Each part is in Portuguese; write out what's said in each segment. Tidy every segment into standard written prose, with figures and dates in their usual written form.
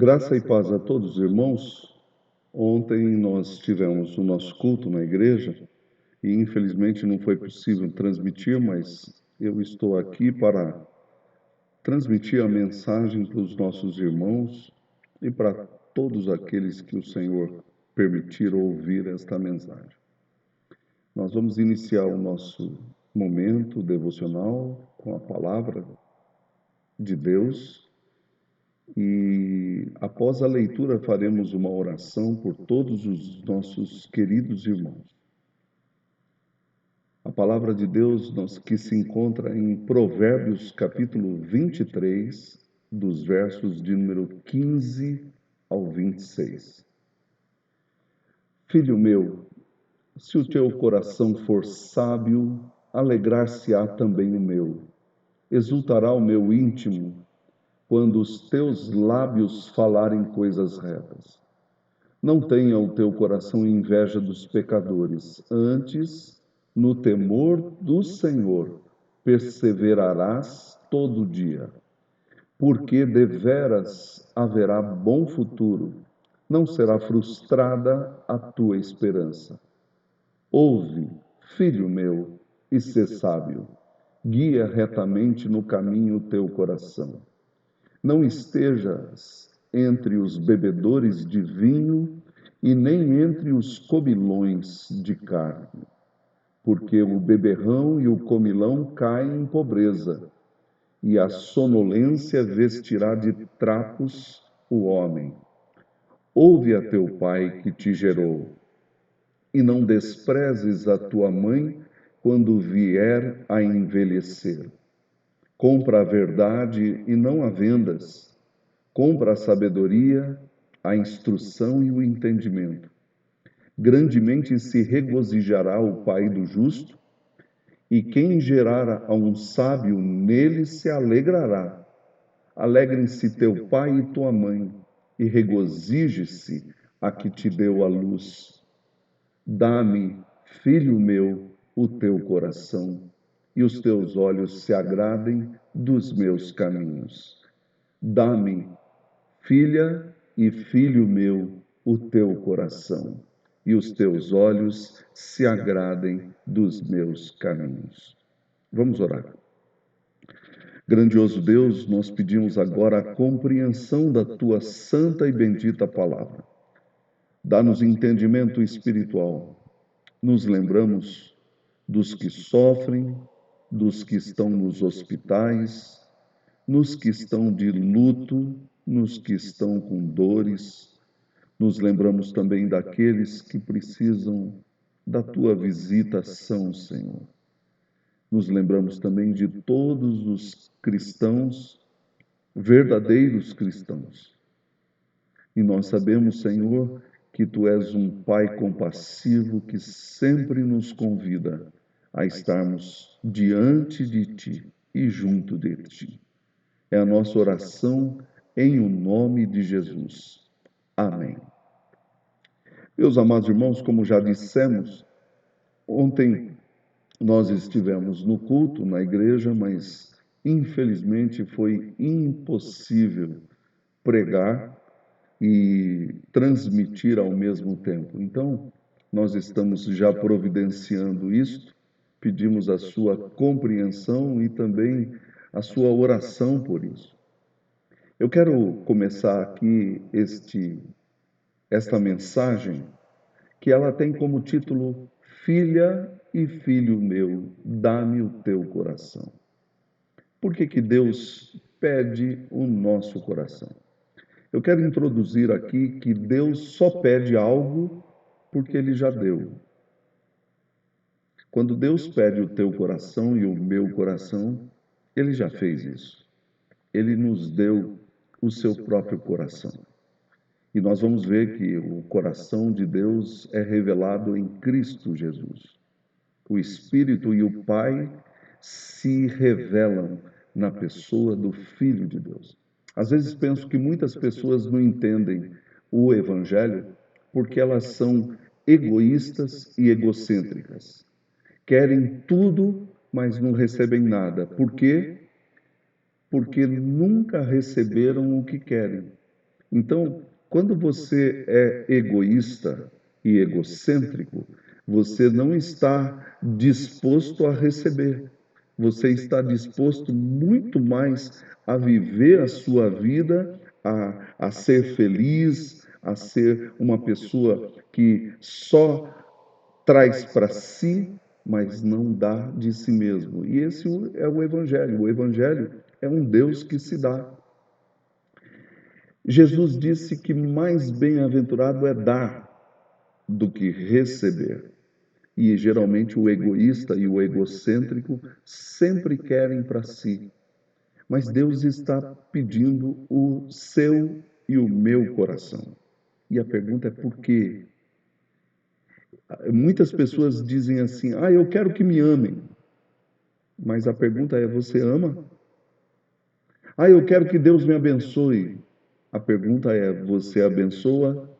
Graça e paz a todos os irmãos. Ontem nós tivemos o nosso culto na igreja e infelizmente não foi possível transmitir, mas eu estou aqui para transmitir a mensagem para os nossos irmãos e para todos aqueles que o Senhor permitir ouvir esta mensagem. Nós vamos iniciar o nosso momento devocional com a palavra de Deus. E após a leitura faremos uma oração por todos os nossos queridos irmãos. A palavra de Deus que se encontra em Provérbios capítulo 23, dos versos de número 15 ao 26. Filho meu, se o teu coração for sábio, alegrar-se-á também o meu. Exultará o meu íntimo quando os teus lábios falarem coisas retas. Não tenha o teu coração inveja dos pecadores, antes, no temor do Senhor, perseverarás todo dia. Porque deveras haverá bom futuro, não será frustrada a tua esperança. Ouve, filho meu, e sê sábio, guia retamente no caminho o teu coração. Não estejas entre os bebedores de vinho e nem entre os comilões de carne, porque o beberrão e o comilão caem em pobreza, e a sonolência vestirá de trapos o homem. Ouve a teu pai que te gerou, e não desprezes a tua mãe quando vier a envelhecer. Compra a verdade e não a vendas. Compra a sabedoria, a instrução e o entendimento. Grandemente se regozijará o pai do justo, e quem gerar a um sábio nele se alegrará. Alegrem-se teu pai e tua mãe, e regozije-se a que te deu a luz. Dá-me, filho meu, o teu coração, e os teus olhos se agradem dos meus caminhos. Dá-me, filha e filho meu, o teu coração, e os teus olhos se agradem dos meus caminhos. Vamos orar. Grandioso Deus, nós pedimos agora a compreensão da tua santa e bendita palavra. Dá-nos entendimento espiritual. Nos lembramos dos que sofrem, dos que estão nos hospitais, nos que estão de luto, nos que estão com dores. Nos lembramos também daqueles que precisam da tua visitação, Senhor. Nos lembramos também de todos os cristãos, verdadeiros cristãos. E nós sabemos, Senhor, que tu és um Pai compassivo que sempre nos convida a estarmos diante de ti e junto de ti. É a nossa oração em o nome de Jesus. Amém. Meus amados irmãos, como já dissemos, ontem nós estivemos no culto, na igreja, mas infelizmente foi impossível pregar e transmitir ao mesmo tempo. Então, nós estamos já providenciando isto, pedimos a sua compreensão e também a sua oração por isso. Eu quero começar aqui esta mensagem, que ela tem como título Filha e Filho meu, dá-me o teu coração. Por que Deus pede o nosso coração? Eu quero introduzir aqui que Deus só pede algo porque Ele já deu. Quando Deus pede o teu coração e o meu coração, Ele já fez isso. Ele nos deu o seu próprio coração. E nós vamos ver que o coração de Deus é revelado em Cristo Jesus. O Espírito e o Pai se revelam na pessoa do Filho de Deus. Às vezes penso que muitas pessoas não entendem o Evangelho porque elas são egoístas e egocêntricas. Querem tudo, mas não recebem nada. Por quê? Porque nunca receberam o que querem. Então, quando você é egoísta e egocêntrico, você não está disposto a receber. Você está disposto muito mais a viver a sua vida, a ser feliz, a ser uma pessoa que só traz para si, mas não dá de si mesmo. E esse é o Evangelho. O Evangelho é um Deus que se dá. Jesus disse que mais bem-aventurado é dar do que receber. E geralmente o egoísta e o egocêntrico sempre querem para si. Mas Deus está pedindo o seu e o meu coração. E a pergunta é por quê? Muitas pessoas dizem assim: "Ah, eu quero que me amem". Mas a pergunta é: você ama? "Ah, eu quero que Deus me abençoe". A pergunta é: você abençoa?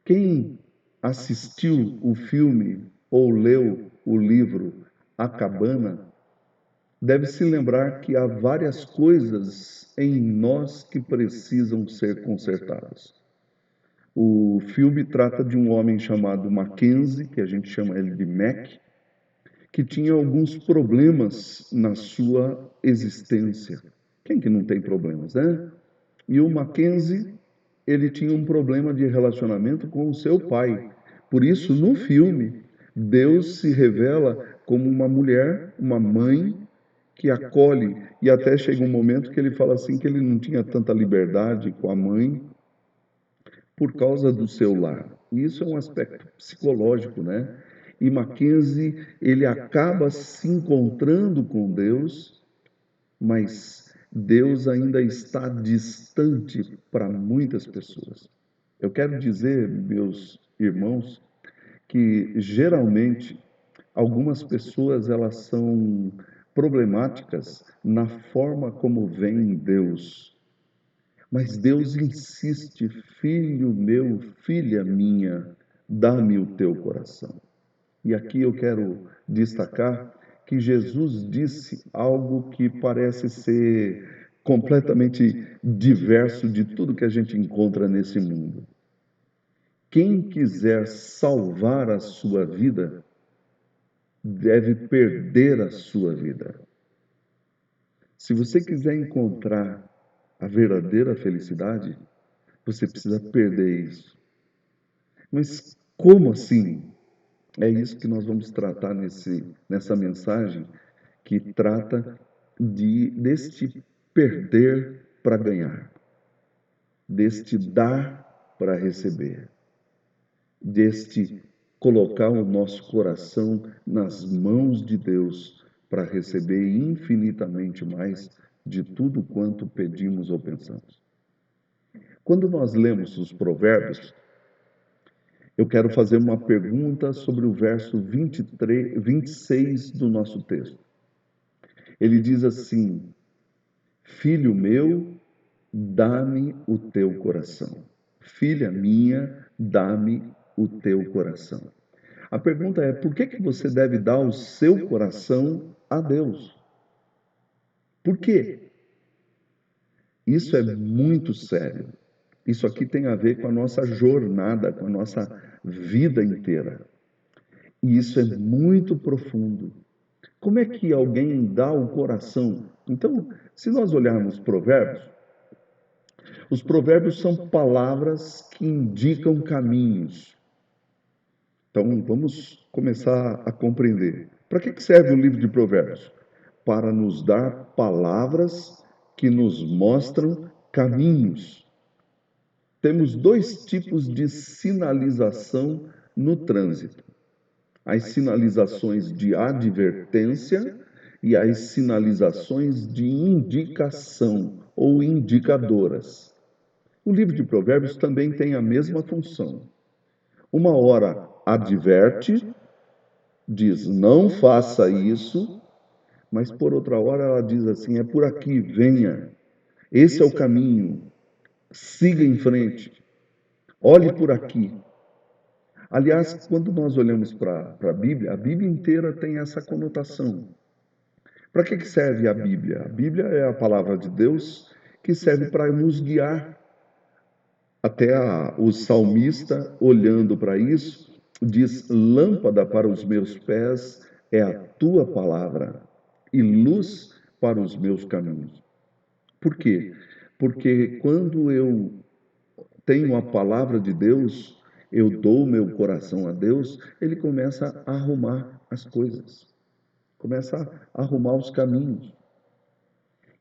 Quem assistiu o filme ou leu o livro A Cabana deve se lembrar que há várias coisas em nós que precisam ser consertadas. O filme trata de um homem chamado Mackenzie, que a gente chama ele de Mac, que tinha alguns problemas na sua existência. Quem que não tem problemas, né? E o Mackenzie, ele tinha um problema de relacionamento com o seu pai. Por isso, no filme, Deus se revela como uma mulher, uma mãe que acolhe, e até chega um momento que ele fala assim que ele não tinha tanta liberdade com a mãe por causa do seu lar. E isso é um aspecto psicológico, né? E Mackenzie, ele acaba se encontrando com Deus, mas Deus ainda está distante para muitas pessoas. Eu quero dizer, meus irmãos, que geralmente algumas pessoas elas são problemáticas na forma como veem Deus. Mas Deus insiste, filho meu, filha minha, dá-me o teu coração. E aqui eu quero destacar que Jesus disse algo que parece ser completamente diverso de tudo que a gente encontra nesse mundo. Quem quiser salvar a sua vida, deve perder a sua vida. Se você quiser encontrar a verdadeira felicidade, você precisa perder isso. Mas como assim? É isso que nós vamos tratar nessa mensagem que trata deste perder para ganhar, deste dar para receber, deste colocar o nosso coração nas mãos de Deus para receber infinitamente mais de tudo quanto pedimos ou pensamos. Quando nós lemos os provérbios, eu quero fazer uma pergunta sobre o verso 23, 26 do nosso texto. Ele diz assim: Filho meu, dá-me o teu coração. Filha minha, dá-me o teu coração. A pergunta é: por que que você deve dar o seu coração a Deus? Por quê? Isso é muito sério. Isso aqui tem a ver com a nossa jornada, com a nossa vida inteira. E isso é muito profundo. Como é que alguém dá o coração? Então, se nós olharmos provérbios, os provérbios são palavras que indicam caminhos. Então, vamos começar a compreender. Para que serve o livro de provérbios? Para nos dar palavras que nos mostram caminhos. Temos dois tipos de sinalização no trânsito: as sinalizações de advertência e as sinalizações de indicação ou indicadoras. O livro de Provérbios também tem a mesma função. Uma hora adverte, diz não faça isso, mas por outra hora ela diz assim: é por aqui, venha, esse é o caminho, siga em frente, olhe por aqui. Aliás, quando nós olhamos para a Bíblia inteira tem essa conotação. Para que serve a Bíblia? A Bíblia é a palavra de Deus que serve para nos guiar. Até o salmista, olhando para isso, diz: lâmpada para os meus pés é a tua palavra e luz para os meus caminhos. Por quê? Porque quando eu tenho a palavra de Deus, eu dou meu coração a Deus, ele começa a arrumar as coisas, começa a arrumar os caminhos.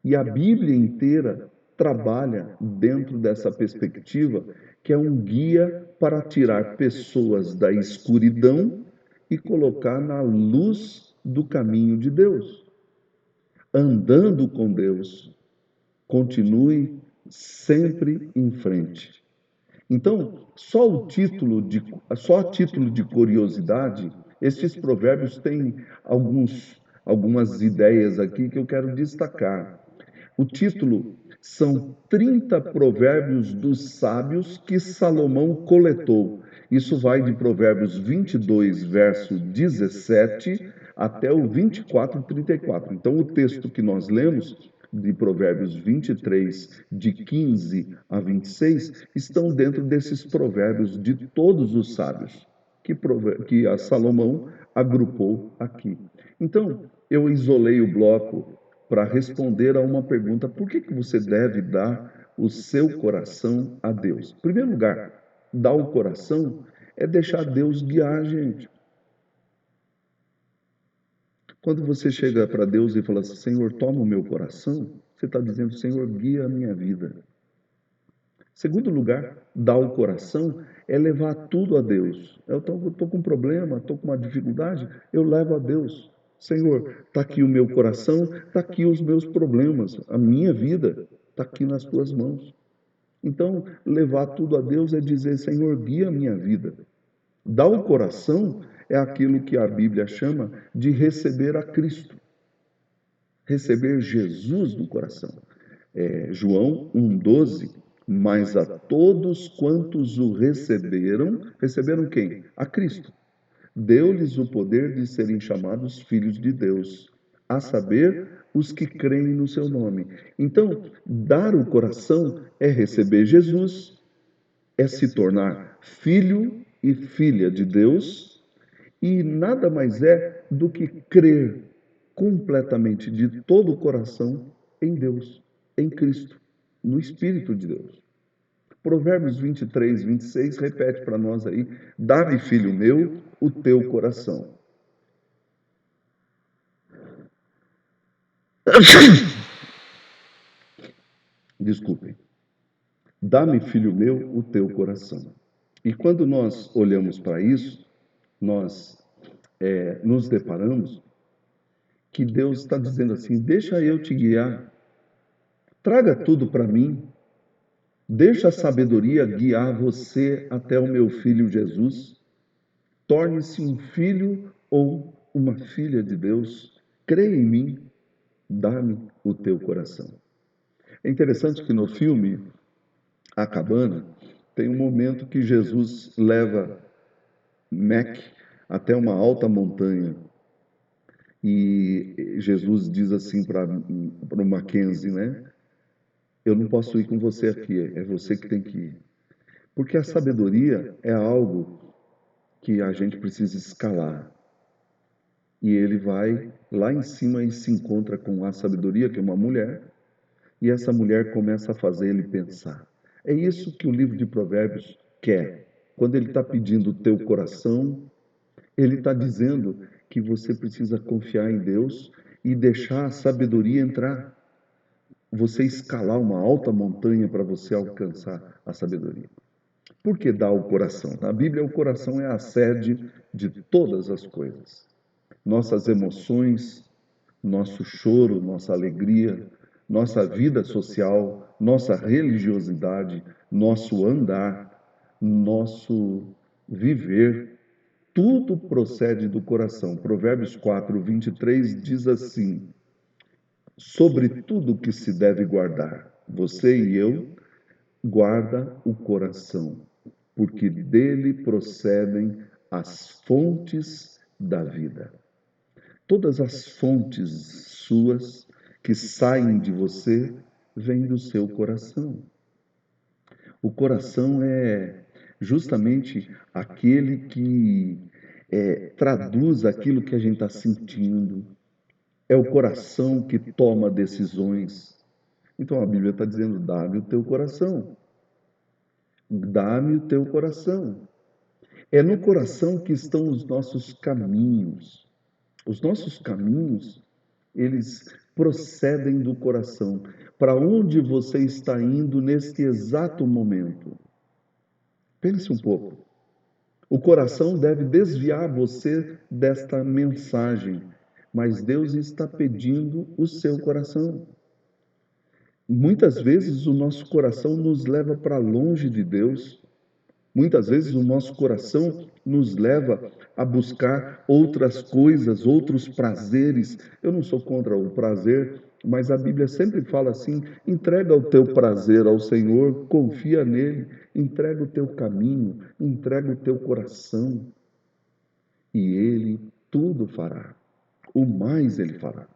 E a Bíblia inteira trabalha dentro dessa perspectiva, que é um guia para tirar pessoas da escuridão e colocar na luz do caminho de Deus. Andando com Deus, continue sempre em frente. Então, só a título de curiosidade, estes provérbios têm algumas ideias aqui que eu quero destacar. O título são 30 provérbios dos sábios que Salomão coletou. Isso vai de Provérbios 22, verso 17, até o 24, 34. Então, o texto que nós lemos, de Provérbios 23, de 15 a 26, estão dentro desses provérbios de todos os sábios que a Salomão agrupou aqui. Então, eu isolei o bloco para responder a uma pergunta: por que você deve dar o seu coração a Deus? Em primeiro lugar, dar o coração é deixar Deus guiar a gente. Quando você chega para Deus e fala assim: Senhor, toma o meu coração, você está dizendo: Senhor, guia a minha vida. Segundo lugar, dar o coração é levar tudo a Deus. Eu estou com um problema, estou com uma dificuldade, eu levo a Deus. Senhor, está aqui o meu coração, está aqui os meus problemas, a minha vida está aqui nas tuas mãos. Então, levar tudo a Deus é dizer: Senhor, guia a minha vida. Dar o coração é aquilo que a Bíblia chama de receber a Cristo, receber Jesus no coração. João 1,12, mas a todos quantos o receberam, receberam quem? A Cristo. Deu-lhes o poder de serem chamados filhos de Deus, a saber, os que creem no seu nome. Então, dar o coração é receber Jesus, é se tornar filho e filha de Deus, e nada mais é do que crer completamente de todo o coração em Deus, em Cristo, no Espírito de Deus. Provérbios 23, 26 repete para nós aí: dá-me, filho meu, o teu coração. Desculpem. Dá-me, filho meu, o teu coração. E quando nós olhamos para isso, nós nos deparamos que Deus está dizendo assim: deixa eu te guiar, traga tudo para mim, deixa a sabedoria guiar você até o meu filho Jesus. Torne-se um filho ou uma filha de Deus. Creia em mim, dá-me o teu coração. É interessante que no filme A Cabana tem um momento que Jesus leva Mac até uma alta montanha e Jesus diz assim para o Mackenzie, né? Eu não posso ir com você aqui, é você que tem que ir. Porque a sabedoria é algo que a gente precisa escalar. E ele vai lá em cima e se encontra com a sabedoria, que é uma mulher, e essa mulher começa a fazer ele pensar. É isso que o livro de Provérbios quer. Quando ele está pedindo o teu coração, ele está dizendo que você precisa confiar em Deus e deixar a sabedoria entrar. Você escalar uma alta montanha para você alcançar a sabedoria. Por que dá o coração? Na Bíblia, o coração é a sede de todas as coisas. Nossas emoções, nosso choro, nossa alegria, nossa vida social, nossa religiosidade, nosso andar, nosso viver, tudo procede do coração. Provérbios 4, 23 diz assim: sobre tudo que se deve guardar, você e eu, guarda o coração, porque dele procedem as fontes da vida. Todas as fontes suas que saem de você vêm do seu coração. O coração é justamente aquele que traduz aquilo que a gente está sentindo. É o coração que toma decisões. Então a Bíblia está dizendo: dá-me o teu coração. Dá-me o teu coração. É no coração que estão os nossos caminhos. Os nossos caminhos, eles procedem do coração. Para onde você está indo neste exato momento? Pense um pouco. O coração deve desviar você desta mensagem, mas Deus está pedindo o seu coração. Muitas vezes o nosso coração nos leva para longe de Deus. Muitas vezes o nosso coração nos leva a buscar outras coisas, outros prazeres. Eu não sou contra o prazer, mas a Bíblia sempre fala assim: entrega o teu prazer ao Senhor, confia nele, entrega o teu caminho, entrega o teu coração, e ele tudo fará. O mais ele fará.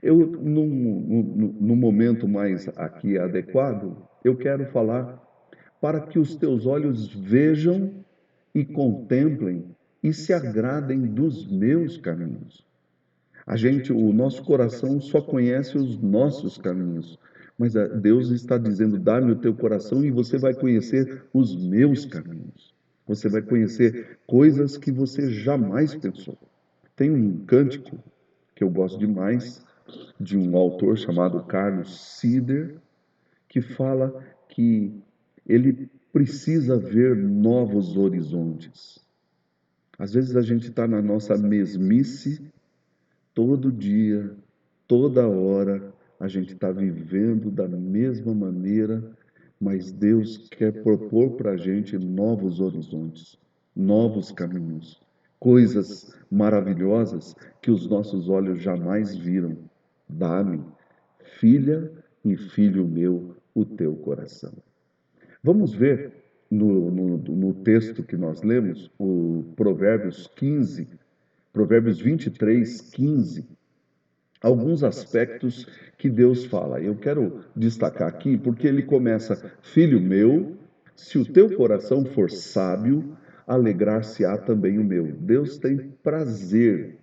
Eu, num momento mais aqui adequado, eu quero falar para que os teus olhos vejam e contemplem e se agradem dos meus caminhos. O nosso coração só conhece os nossos caminhos, mas Deus está dizendo: dá-me o teu coração e você vai conhecer os meus caminhos. Você vai conhecer coisas que você jamais pensou. Tem um cântico que eu gosto demais, de um autor chamado Carlos Sider, que fala que ele precisa ver novos horizontes. Às vezes a gente está na nossa mesmice, todo dia, toda hora, a gente está vivendo da mesma maneira, mas Deus quer propor para a gente novos horizontes, novos caminhos, coisas maravilhosas que os nossos olhos jamais viram. Dá-me, filha e filho meu, o teu coração. Vamos ver no texto que nós lemos, o Provérbios 23, 15, alguns aspectos que Deus fala. Eu quero destacar aqui porque ele começa: filho meu, se o teu coração for sábio, alegrar-se-á também o meu. Deus tem prazer,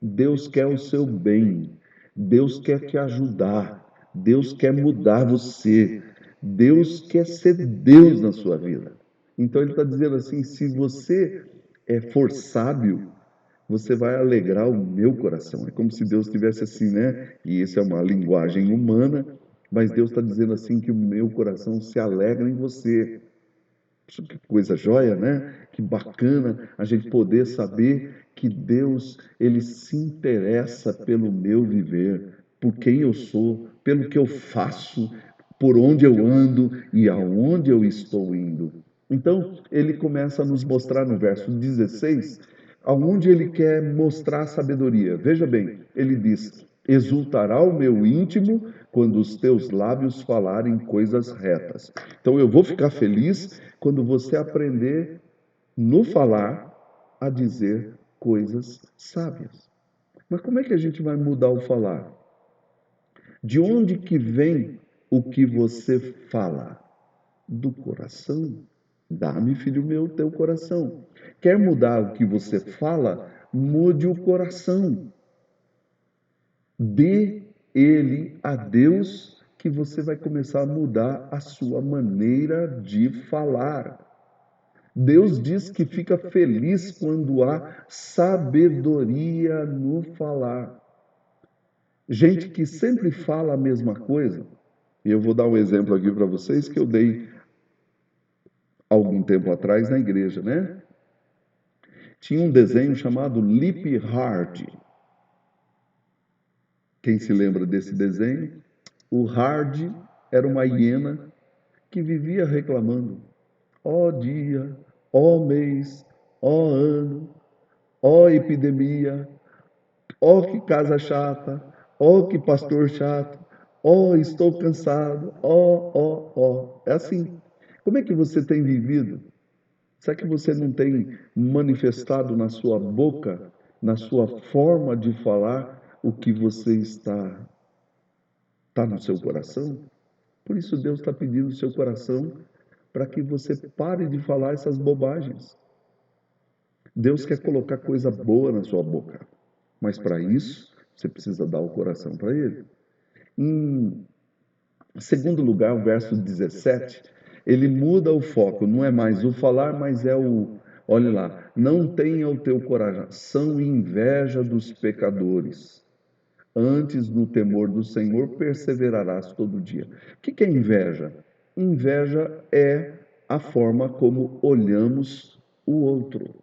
Deus quer o seu bem, Deus quer te ajudar, Deus quer mudar você, Deus quer ser Deus na sua vida. Então ele está dizendo assim: se você for sábio, você vai alegrar o meu coração. É como se Deus tivesse assim, né? E isso é uma linguagem humana, mas Deus está dizendo assim que o meu coração se alegra em você. Que coisa joia, né? Que bacana a gente poder saber que Deus, ele se interessa pelo meu viver, por quem eu sou, pelo que eu faço, por onde eu ando e aonde eu estou indo. Então, ele começa a nos mostrar no verso 16, aonde ele quer mostrar a sabedoria. Veja bem, ele diz: exultará o meu íntimo quando os teus lábios falarem coisas retas. Então, eu vou ficar feliz quando você aprender no falar a dizer coisas sábias. Mas como é que a gente vai mudar o falar? De onde que vem o que você fala? Do coração. Dá-me, filho meu, teu coração. Quer mudar o que você fala? Mude o coração. Dê ele a Deus, que você vai começar a mudar a sua maneira de falar. Deus diz que fica feliz quando há sabedoria no falar. Gente que sempre fala a mesma coisa. E eu vou dar um exemplo aqui para vocês que eu dei algum tempo atrás na igreja, né? Tinha um desenho chamado Lip Hard. Quem se lembra desse desenho? O Hard era uma hiena que vivia reclamando: ó dia, ó mês, ó ano, ó epidemia, ó que casa chata, ó que pastor chato, ó estou cansado, ó. É assim. Como é que você tem vivido? Será que você não tem manifestado na sua boca, na sua forma de falar, o que você está no seu coração? Por isso Deus está pedindo o seu coração para que você pare de falar essas bobagens. Deus quer colocar coisa boa na sua boca, mas para isso você precisa dar o coração para Ele. Em segundo lugar, o verso 17, ele muda o foco, não é mais o falar, mas é o, olhe lá, não tenha o teu coração inveja dos pecadores. Antes, no temor do Senhor, perseverarás todo dia. O que é inveja? Inveja é a forma como olhamos o outro.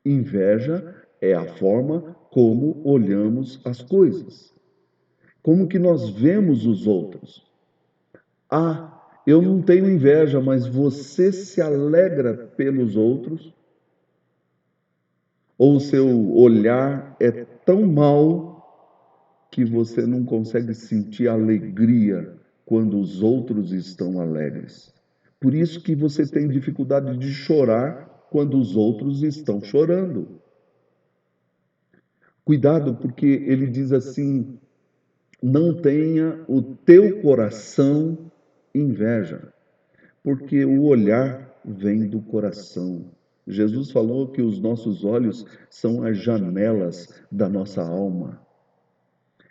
Inveja é a forma como olhamos as coisas. Como que nós vemos os outros. Ah, eu não tenho inveja, mas você se alegra pelos outros? Ou o seu olhar é tão mau que você não consegue sentir alegria quando os outros estão alegres? Por isso que você tem dificuldade de chorar quando os outros estão chorando. Cuidado, porque ele diz assim: não tenha o teu coração inveja, porque o olhar vem do coração. Jesus falou que os nossos olhos são as janelas da nossa alma.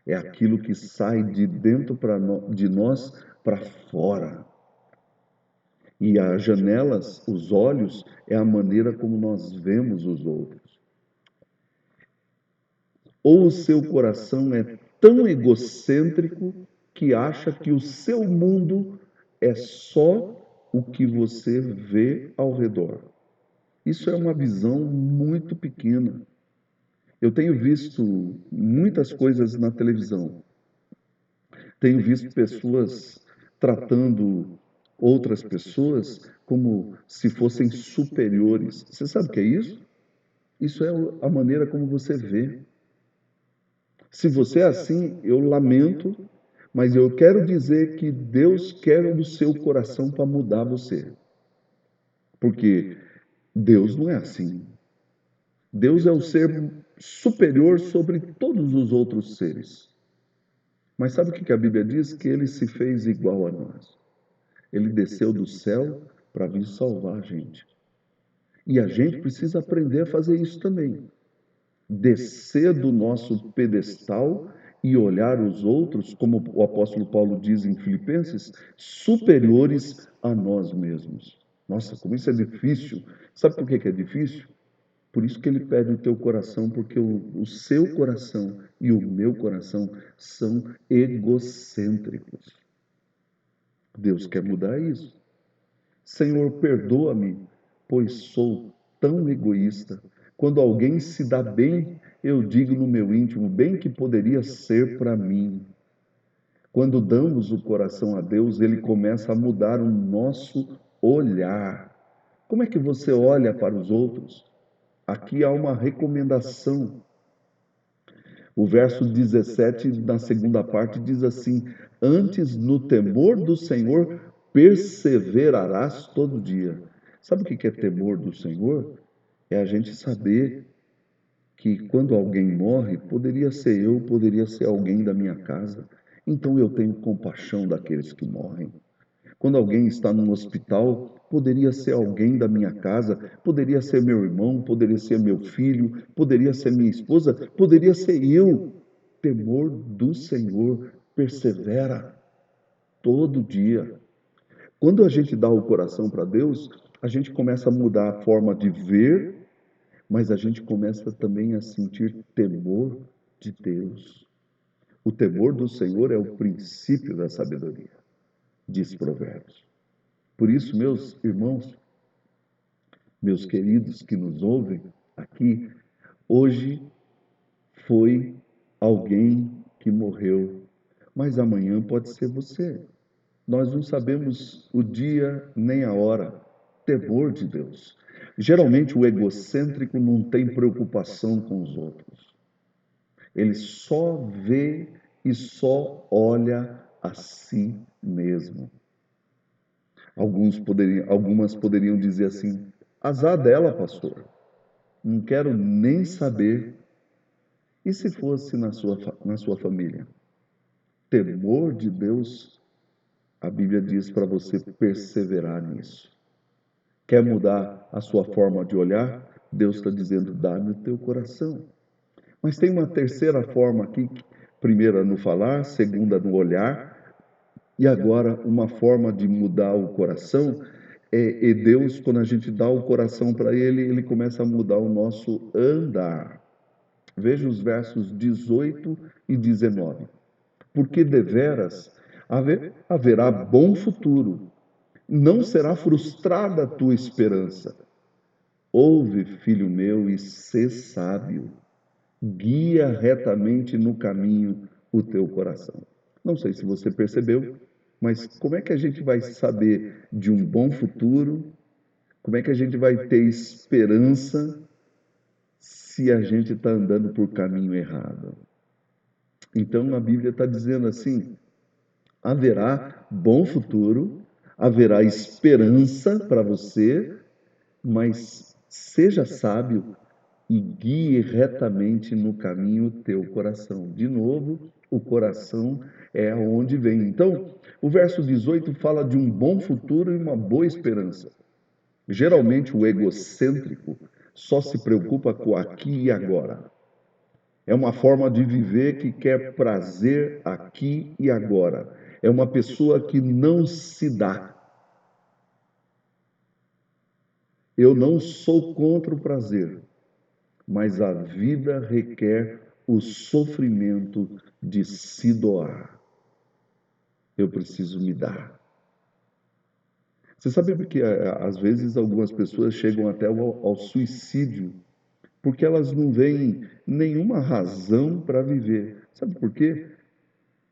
É aquilo que sai de dentro de nós para fora. E as janelas, os olhos, é a maneira como nós vemos os outros. Ou o seu coração é tão egocêntrico que acha que o seu mundo é só o que você vê ao redor. Isso é uma visão muito pequena. Eu tenho visto muitas coisas na televisão. Tenho visto pessoas tratando outras pessoas como se fossem superiores. Você sabe o que é isso? Isso é a maneira como você vê. Se você é assim, eu lamento, mas eu quero dizer que Deus quer o seu coração para mudar você. Porque Deus não é assim. Deus é o ser superior sobre todos os outros seres. Mas sabe o que a Bíblia diz? Que ele se fez igual a nós. Ele desceu do céu para vir salvar a gente. E a gente precisa aprender a fazer isso também. Descer do nosso pedestal e olhar os outros, como o apóstolo Paulo diz em Filipenses, superiores a nós mesmos. Nossa, como isso é difícil. Sabe por que é difícil? Por isso que ele pede o teu coração, porque o seu coração e o meu coração são egocêntricos. Deus quer mudar isso. Senhor, perdoa-me, pois sou tão egoísta. Quando alguém se dá bem, eu digo no meu íntimo, bem que poderia ser para mim. Quando damos o coração a Deus, ele começa a mudar o nosso olhar. Como é que você olha para os outros? Aqui há uma recomendação. O verso 17, na segunda parte, diz assim: antes no temor do Senhor perseverarás todo dia. Sabe o que é temor do Senhor? É a gente saber que quando alguém morre, poderia ser eu, poderia ser alguém da minha casa. Então eu tenho compaixão daqueles que morrem. Quando alguém está num hospital, poderia ser alguém da minha casa, poderia ser meu irmão, poderia ser meu filho, poderia ser minha esposa, poderia ser eu. Temor do Senhor persevera todo dia. Quando a gente dá o coração para Deus, a gente começa a mudar a forma de ver, mas a gente começa também a sentir temor de Deus. O temor do Senhor é o princípio da sabedoria, diz Provérbios. Por isso, meus irmãos, meus queridos que nos ouvem aqui, hoje foi alguém que morreu, mas amanhã pode ser você. Nós não sabemos o dia nem a hora. Temor de Deus. Geralmente o egocêntrico não tem preocupação com os outros. Ele só vê e só olha a si mesmo. Algumas poderiam dizer assim: azar dela, pastor. Não quero nem saber. E se fosse na sua família? Temor de Deus A Bíblia diz para você perseverar nisso. Quer mudar a sua forma de olhar? Deus está dizendo, dá-me o teu coração. Mas tem uma terceira forma aqui, primeira no falar, segunda no olhar, e agora uma forma de mudar o coração e Deus, quando a gente dá o coração para Ele, Ele começa a mudar o nosso andar. Veja os versos 18 e 19. Porque deveras haverá bom futuro, não será frustrada a tua esperança. Ouve, filho meu, e sê sábio. Guia retamente no caminho o teu coração. Não sei se você percebeu, mas como é que a gente vai saber de um bom futuro? Como é que a gente vai ter esperança se a gente está andando por caminho errado? Então a Bíblia está dizendo assim: haverá bom futuro, haverá esperança para você, mas seja sábio e guie retamente no caminho o teu coração. De novo, o coração é onde vem. Então, o verso 18 fala de um bom futuro e uma boa esperança. Geralmente, o egocêntrico só se preocupa com aqui e agora. É uma forma de viver que quer prazer aqui e agora. É uma pessoa que não se dá. Eu não sou contra o prazer, mas a vida requer o sofrimento de se doar. Eu preciso me dar. Você sabe que às vezes algumas pessoas chegam até ao suicídio porque elas não veem nenhuma razão para viver. Sabe por quê?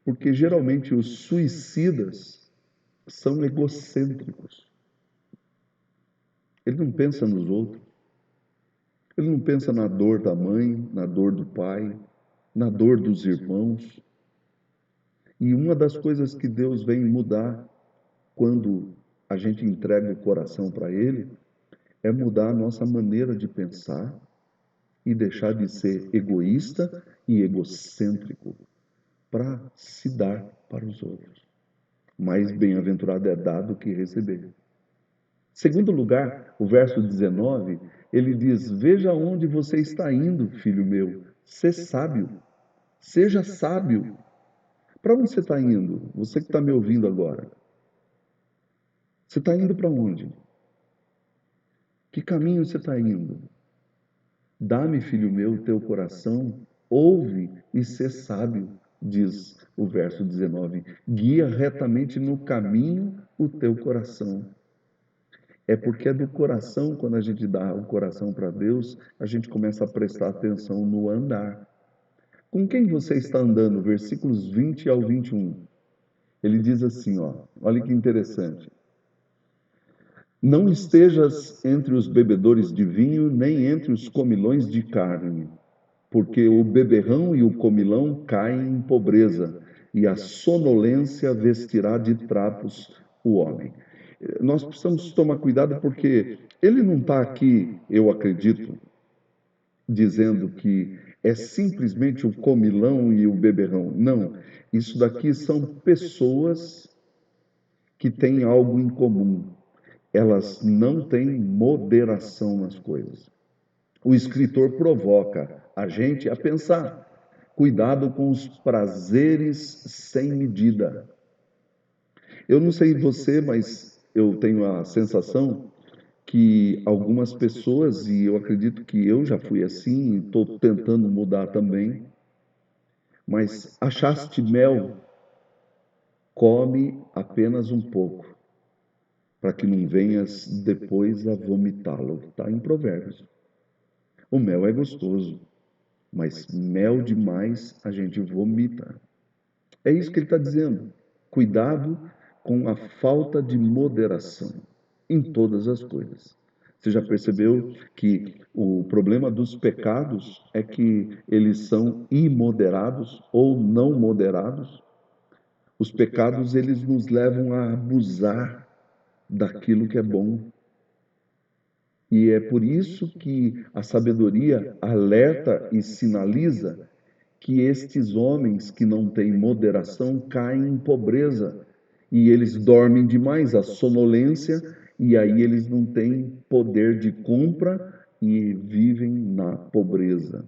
Porque geralmente os suicidas são egocêntricos. Ele não pensa nos outros. Ele não pensa na dor da mãe, na dor do pai, na dor dos irmãos. E uma das coisas que Deus vem mudar quando a gente entrega o coração para Ele é mudar a nossa maneira de pensar e deixar de ser egoísta e egocêntrico para se dar para os outros. Mais bem-aventurado é dar do que receber. Segundo lugar, o verso 19, ele diz: veja onde você está indo, filho meu, sê sábio, seja sábio. Para onde você está indo? Você que está me ouvindo agora. Você está indo para onde? Que caminho você está indo? Dá-me, filho meu, o teu coração, ouve e sê sábio, diz o verso 19. Guia retamente no caminho o teu coração. É porque é do coração, quando a gente dá o coração para Deus, a gente começa a prestar atenção no andar. Com quem você está andando? Versículos 20 ao 21. Ele diz assim, ó, olha que interessante. Não estejas entre os bebedores de vinho, nem entre os comilões de carne, porque o beberrão e o comilão caem em pobreza, e a sonolência vestirá de trapos o homem. Nós precisamos tomar cuidado porque ele não está aqui, eu acredito, dizendo que é simplesmente o comilão e o beberrão. Não, isso daqui são pessoas que têm algo em comum. Elas não têm moderação nas coisas. O escritor provoca a gente a pensar. Cuidado com os prazeres sem medida. Eu não sei você, mas eu tenho a sensação que algumas pessoas, e eu acredito que eu já fui assim, e estou tentando mudar também, mas achaste mel, come apenas um pouco, para que não venhas depois a vomitá-lo. Está em Provérbios. O mel é gostoso, mas mel demais a gente vomita. É isso que ele está dizendo. Cuidado com a falta de moderação em todas as coisas. Você já percebeu que o problema dos pecados é que eles são imoderados ou não moderados? Os pecados, eles nos levam a abusar daquilo que é bom. E é por isso que a sabedoria alerta e sinaliza que estes homens que não têm moderação caem em pobreza e eles dormem demais, a sonolência, e aí eles não têm poder de compra e vivem na pobreza.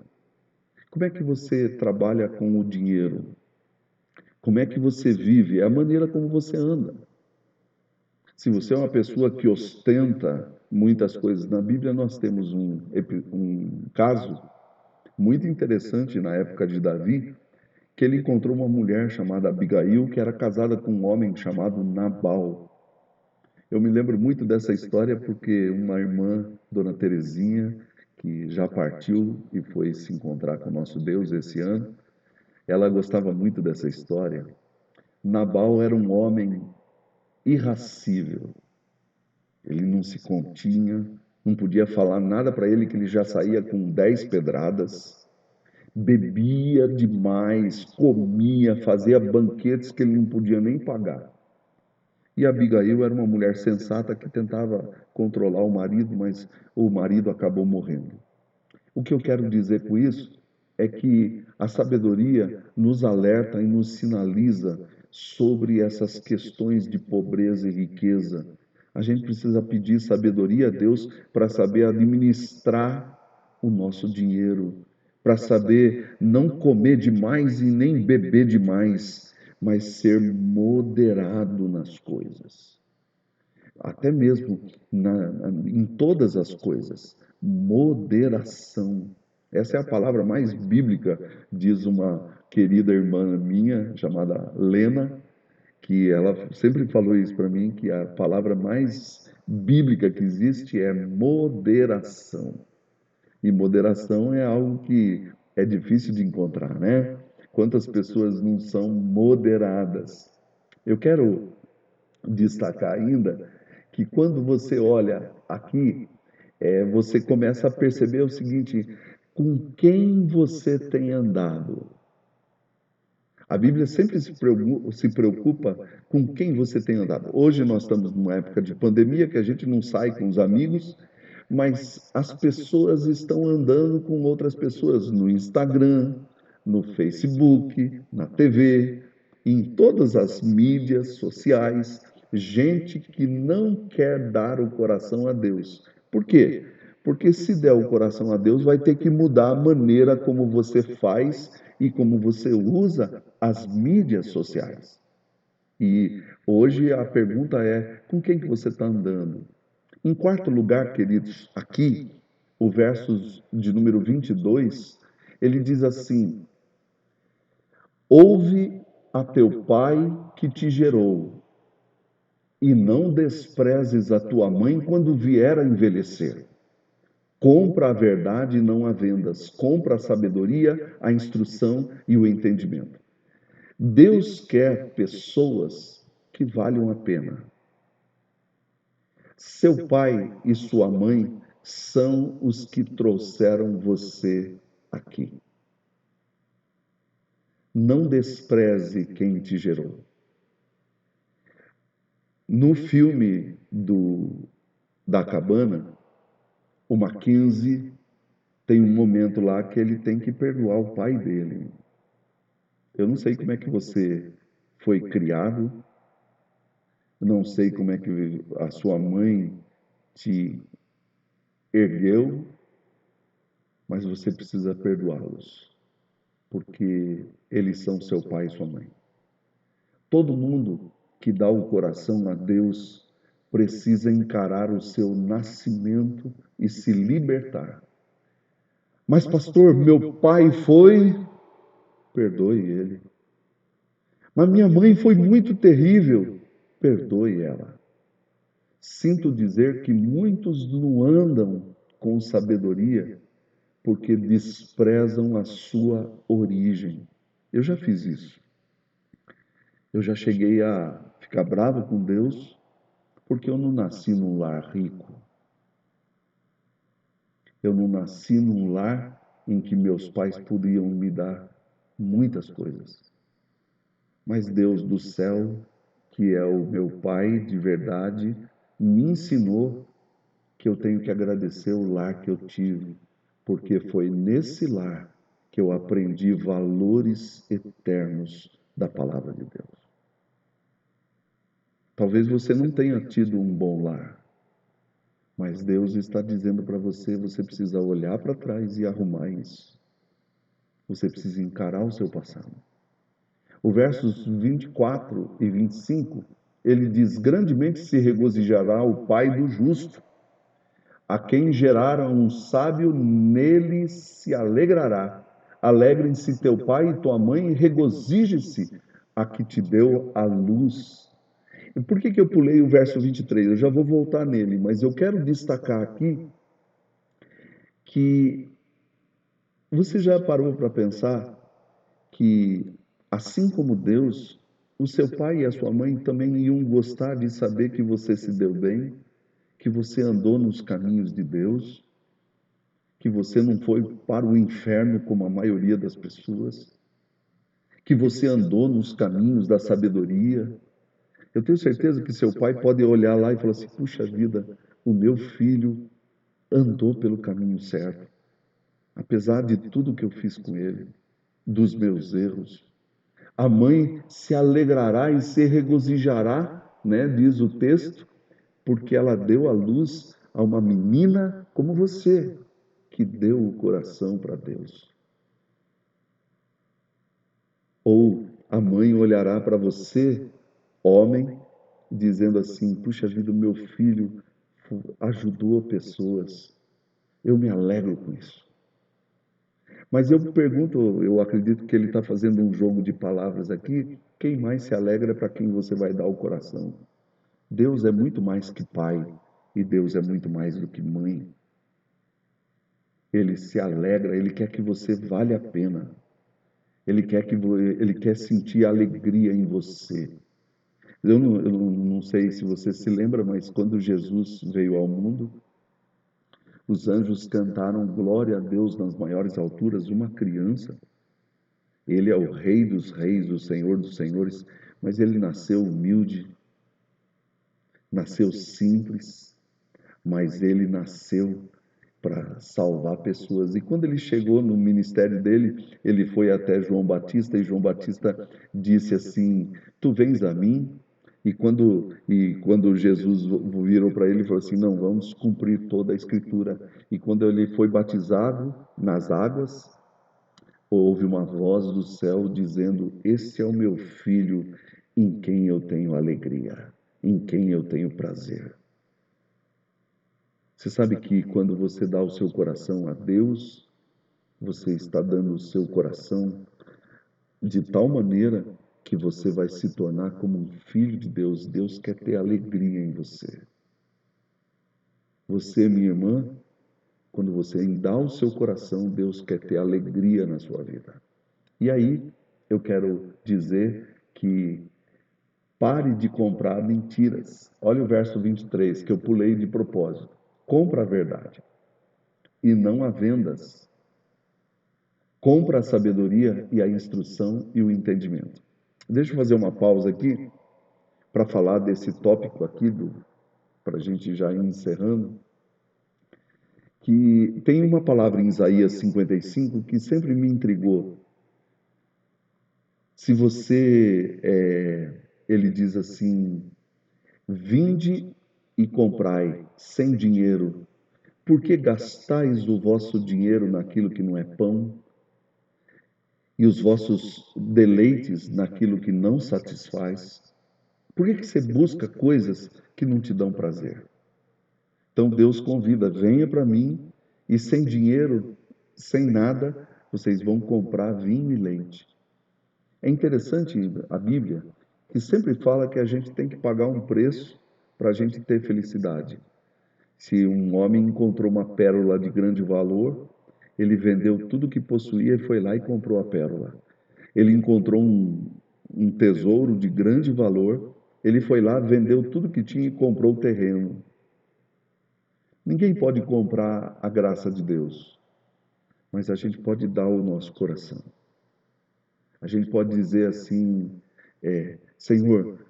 Como é que você trabalha com o dinheiro? Como é que você vive? É a maneira como você anda. Se você é uma pessoa que ostenta muitas coisas, na Bíblia nós temos um caso muito interessante na época de Davi, que ele encontrou uma mulher chamada Abigail, que era casada com um homem chamado Nabal. Eu me lembro muito dessa história porque uma irmã, Dona Terezinha, que já partiu e foi se encontrar com o nosso Deus esse ano, ela gostava muito dessa história. Nabal era um homem irascível. Ele não se continha, não podia falar nada para ele que ele já saía com 10 pedradas. Bebia demais, comia, fazia banquetes que ele não podia nem pagar. E Abigail era uma mulher sensata que tentava controlar o marido, mas o marido acabou morrendo. O que eu quero dizer com isso é que a sabedoria nos alerta e nos sinaliza sobre essas questões de pobreza e riqueza. A gente precisa pedir sabedoria a Deus para saber administrar o nosso dinheiro, para saber não comer demais e nem beber demais, mas ser moderado nas coisas. Até mesmo em todas as coisas. Moderação. Essa é a palavra mais bíblica, diz uma querida irmã minha, chamada Lena, que ela sempre falou isso para mim, que a palavra mais bíblica que existe é moderação. E moderação é algo que é difícil de encontrar, né? Quantas pessoas não são moderadas? Eu quero destacar ainda que quando você olha aqui, você começa a perceber o seguinte: com quem você tem andado? A Bíblia sempre se preocupa com quem você tem andado. Hoje nós estamos numa época de pandemia que a gente não sai com os amigos, mas as pessoas estão andando com outras pessoas no Instagram, no Facebook, na TV, em todas as mídias sociais, gente que não quer dar o coração a Deus. Por quê? Porque se der o coração a Deus, vai ter que mudar a maneira como você faz e como você usa as mídias sociais. E hoje a pergunta é: com quem que você está andando? Em quarto lugar, queridos, aqui, o verso de número 22, ele diz assim: ouve a teu pai que te gerou, e não desprezes a tua mãe quando vier a envelhecer. Compra a verdade e não a vendas. Compra a sabedoria, a instrução e o entendimento. Deus quer pessoas que valham a pena. Seu pai e sua mãe são os que trouxeram você aqui. Não despreze quem te gerou. No filme da cabana, o Mackenzie tem um momento lá que ele tem que perdoar o pai dele. Eu não sei como é que você foi criado, não sei como é que a sua mãe te ergueu, mas você precisa perdoá-los, porque eles são seu pai e sua mãe. Todo mundo que dá o coração a Deus precisa encarar o seu nascimento e se libertar. Mas, pastor, meu pai foi. Perdoe ele. Mas minha mãe foi muito terrível. Perdoe ela. Sinto dizer que muitos não andam com sabedoria porque desprezam a sua origem. Eu já fiz isso. Eu já cheguei a ficar bravo com Deus porque eu não nasci num lar rico. Eu não nasci num lar em que meus pais podiam me dar muitas coisas. Mas Deus do céu, que é o meu Pai de verdade, me ensinou que eu tenho que agradecer o lar que eu tive, porque foi nesse lar que eu aprendi valores eternos da palavra de Deus. Talvez você não tenha tido um bom lar, mas Deus está dizendo para você, você precisa olhar para trás e arrumar isso. Você precisa encarar o seu passado. O versos 24 e 25, ele diz: grandemente se regozijará o pai do justo. A quem gerara um sábio, nele se alegrará. Alegrem-se teu pai e tua mãe, e regozije-se a que te deu a luz. E por que eu pulei o verso 23? Eu já vou voltar nele, mas eu quero destacar aqui que você já parou para pensar que, assim como Deus, o seu pai e a sua mãe também iam gostar de saber que você se deu bem, que você andou nos caminhos de Deus, que você não foi para o inferno como a maioria das pessoas, que você andou nos caminhos da sabedoria. Eu tenho certeza que seu pai pode olhar lá e falar assim: puxa vida, o meu filho andou pelo caminho certo, apesar de tudo que eu fiz com ele, dos meus erros. A mãe se alegrará e se regozijará, né, diz o texto, porque ela deu à luz a uma menina como você, que deu o coração para Deus. Ou a mãe olhará para você, homem, dizendo assim: puxa vida, o meu filho ajudou pessoas. Eu me alegro com isso. Mas eu pergunto, eu acredito que ele está fazendo um jogo de palavras aqui. Quem mais se alegra para quem você vai dar o coração? Deus é muito mais que pai e Deus é muito mais do que mãe. Ele se alegra, ele quer que você vale a pena. Ele quer sentir alegria em você. Eu não sei se você se lembra, mas quando Jesus veio ao mundo, os anjos cantaram glória a Deus nas maiores alturas, uma criança. Ele é o Rei dos Reis, o Senhor dos Senhores, mas ele nasceu humilde, nasceu simples, mas ele nasceu para salvar pessoas. E quando ele chegou no ministério dele, ele foi até João Batista e João Batista disse assim: tu vens a mim? E quando Jesus virou para ele, ele falou assim: não, vamos cumprir toda a escritura. E quando ele foi batizado nas águas, houve uma voz do céu dizendo: esse é o meu filho em quem eu tenho alegria, em quem eu tenho prazer. Você sabe que quando você dá o seu coração a Deus, você está dando o seu coração de tal maneira que você vai se tornar como um filho de Deus. Deus quer ter alegria em você. Você, minha irmã, quando você dá o seu coração, Deus quer ter alegria na sua vida. E aí, eu quero dizer que pare de comprar mentiras. Olha o verso 23, que eu pulei de propósito. Compra a verdade e não a vendas. Compra a sabedoria e a instrução e o entendimento. Deixa eu fazer uma pausa aqui para falar desse tópico aqui, para a gente já ir encerrando, que tem uma palavra em Isaías 55 que sempre me intrigou. Se você, ele diz assim: vinde e comprai sem dinheiro, por que gastais o vosso dinheiro naquilo que não é pão? E os vossos deleites naquilo que não satisfaz? Por que você busca coisas que não te dão prazer? Então Deus convida: venha para mim e sem dinheiro, sem nada, vocês vão comprar vinho e leite. É interessante a Bíblia, que sempre fala que a gente tem que pagar um preço para a gente ter felicidade. Se um homem encontrou uma pérola de grande valor, ele vendeu tudo que possuía e foi lá e comprou a pérola. Ele encontrou um tesouro de grande valor, ele foi lá, vendeu tudo que tinha e comprou o terreno. Ninguém pode comprar a graça de Deus, mas a gente pode dar o nosso coração. A gente pode dizer assim: Senhor,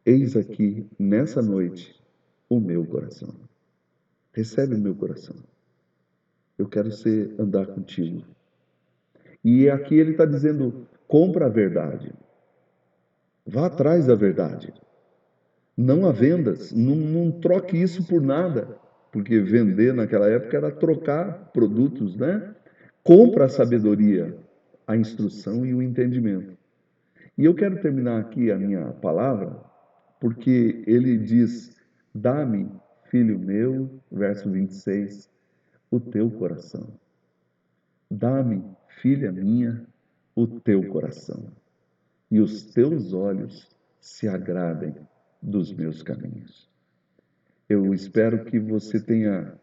eis aqui nessa noite o meu coração. Recebe o meu coração. Eu quero andar contigo. E aqui ele está dizendo: compra a verdade. Vá atrás da verdade. Não há vendas, não troque isso por nada, porque vender naquela época era trocar produtos, né? Compra a sabedoria, a instrução e o entendimento. E eu quero terminar aqui a minha palavra, porque ele diz: dá-me, filho meu, verso 26, o teu coração. Dá-me, filha minha, o teu coração, e os teus olhos se agradem dos meus caminhos. Eu espero que você tenha,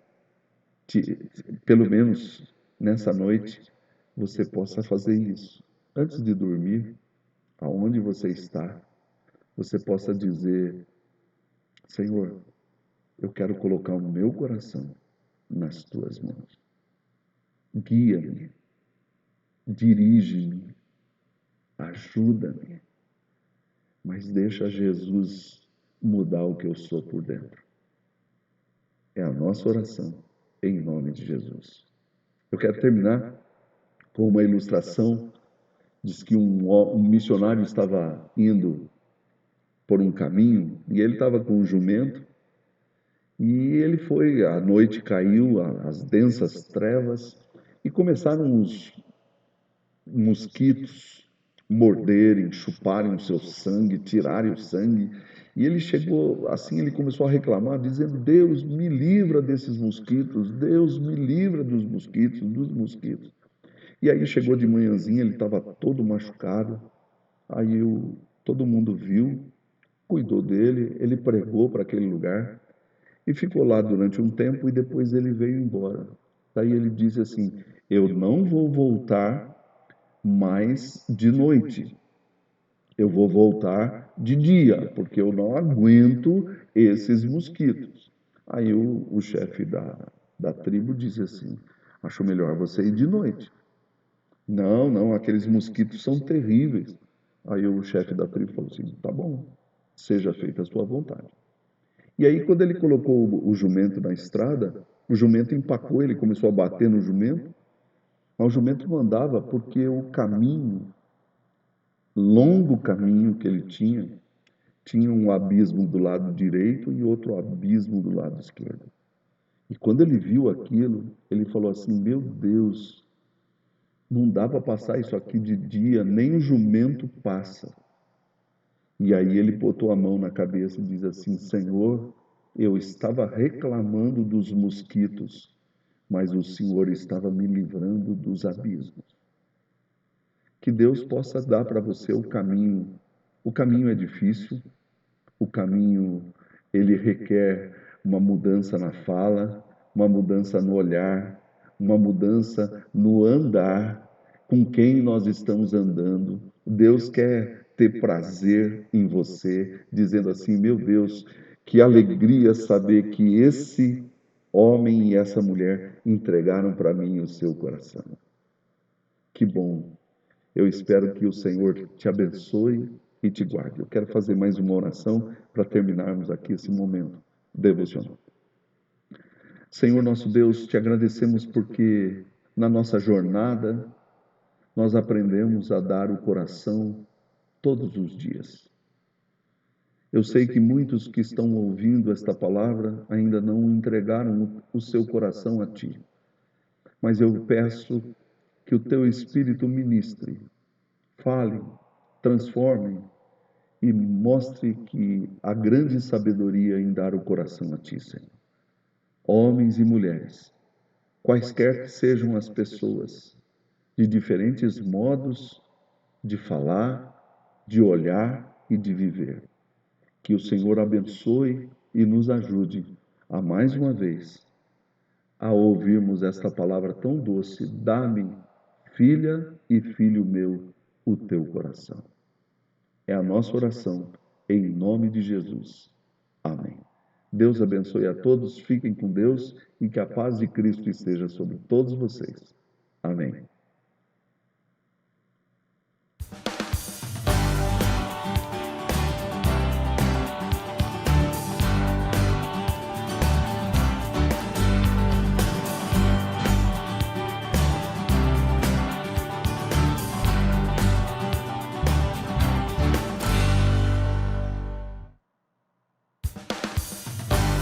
pelo menos nessa noite, você possa fazer isso. Antes de dormir, aonde você está, você possa dizer: Senhor, eu quero colocar o meu coração nas tuas mãos. Guia-me, dirige-me, ajuda-me, mas deixa Jesus mudar o que eu sou por dentro. É a nossa oração, em nome de Jesus. Eu quero terminar com uma ilustração. Diz que um missionário estava indo por um caminho e ele estava com um jumento e ele foi, a noite caiu, as densas trevas e começaram os mosquitos morderem, chuparem o seu sangue, tirarem o sangue. E ele chegou, assim ele começou a reclamar, dizendo: Deus me livra desses mosquitos, Deus me livra dos mosquitos, dos mosquitos. E aí chegou de manhãzinha, ele estava todo machucado. Aí todo mundo viu, cuidou dele, ele pregou para aquele lugar e ficou lá durante um tempo e depois ele veio embora. Daí ele disse assim: eu não vou voltar mais de noite, eu vou voltar de dia, porque eu não aguento esses mosquitos. Aí o chefe da tribo disse assim: acho melhor você ir de noite. Não, não, aqueles mosquitos são terríveis. Aí o chefe da tribo falou assim: tá bom, seja feita a sua vontade. E aí, quando ele colocou o jumento na estrada, o jumento empacou, ele começou a bater no jumento, mas o jumento não andava porque o caminho, longo caminho que ele tinha um abismo do lado direito e outro abismo do lado esquerdo. E quando ele viu aquilo, ele falou assim: meu Deus, não dá para passar isso aqui de dia, nem o jumento passa. E aí ele botou a mão na cabeça e diz assim: Senhor, eu estava reclamando dos mosquitos, mas o Senhor estava me livrando dos abismos. Que Deus possa dar para você o caminho. O caminho é difícil, o caminho ele requer uma mudança na fala, uma mudança no olhar, uma mudança no andar, com quem nós estamos andando. Deus quer ter prazer em você, dizendo assim: meu Deus, que alegria saber que esse homem e essa mulher entregaram para mim o seu coração. Que bom. Eu espero que o Senhor te abençoe e te guarde. Eu quero fazer mais uma oração para terminarmos aqui esse momento devocional. Senhor nosso Deus, te agradecemos porque na nossa jornada nós aprendemos a dar o coração todos os dias. Eu sei que muitos que estão ouvindo esta palavra ainda não entregaram o seu coração a Ti, mas eu peço que o Teu Espírito ministre, fale, transforme e mostre que há grande sabedoria em dar o coração a Ti, Senhor. Homens e mulheres, quaisquer que sejam as pessoas, de diferentes modos de falar, de olhar e de viver. Que o Senhor abençoe e nos ajude a mais uma vez a ouvirmos esta palavra tão doce: dá-me, filha e filho meu, o teu coração. É a nossa oração, em nome de Jesus. Amém. Deus abençoe a todos, fiquem com Deus e que a paz de Cristo esteja sobre todos vocês. Amém.